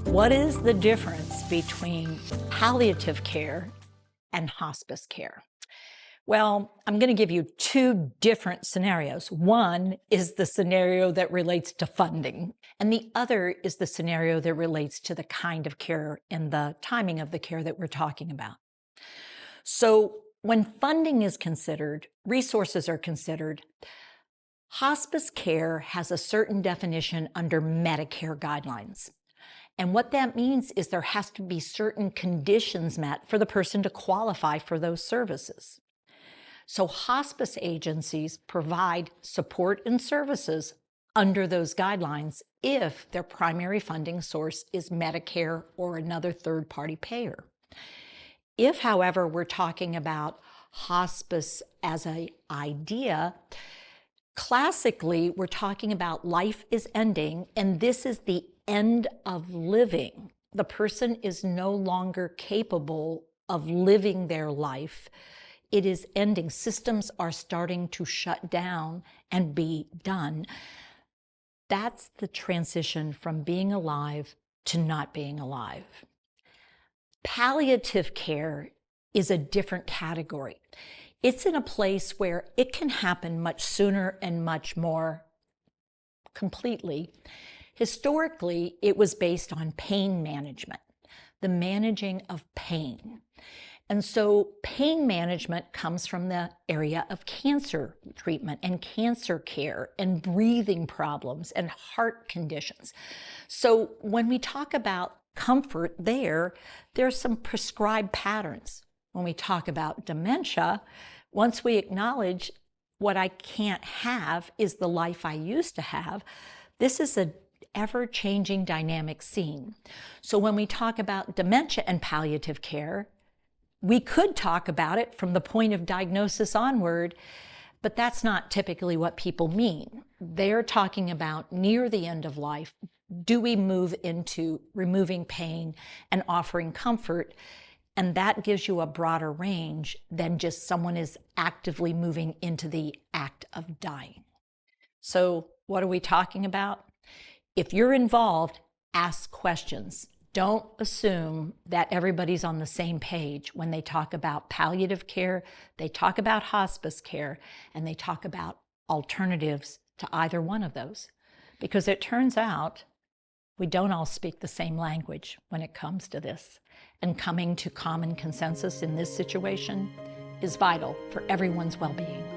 What is the difference between palliative care and hospice care? Well, I'm going to give you two different scenarios. One is the scenario that relates to funding, and the other is the scenario that relates to the kind of care and the timing of the care that we're talking about. So, when funding is considered, resources are considered, hospice care has a certain definition under Medicare guidelines. And what that means is there has to be certain conditions met for the person to qualify for those services. So hospice agencies provide support and services under those guidelines if their primary funding source is Medicare or another third-party payer. If, however, we're talking about hospice as an idea, classically, we're talking about life is ending, and this is the end of living. The person is no longer capable of living their life. It is ending. Systems are starting to shut down and be done. That's the transition from being alive to not being alive. Palliative care is a different category. It's in a place where it can happen much sooner and much more completely. Historically, it was based on pain management, the managing of pain. And so pain management comes from the area of cancer treatment and cancer care and breathing problems and heart conditions. So when we talk about comfort there's some prescribed patterns. When we talk about dementia, once we acknowledge what I can't have is the life I used to have, this is a ever-changing dynamic scene. So when we talk about dementia and palliative care, we could talk about it from the point of diagnosis onward, but that's not typically what people mean. They're talking about near the end of life, do we move into removing pain and offering comfort? And that gives you a broader range than just someone is actively moving into the act of dying. So what are we talking about? If you're involved, ask questions. Don't assume that everybody's on the same page when they talk about palliative care, they talk about hospice care, and they talk about alternatives to either one of those. Because it turns out we don't all speak the same language when it comes to this. And coming to common consensus in this situation is vital for everyone's well-being.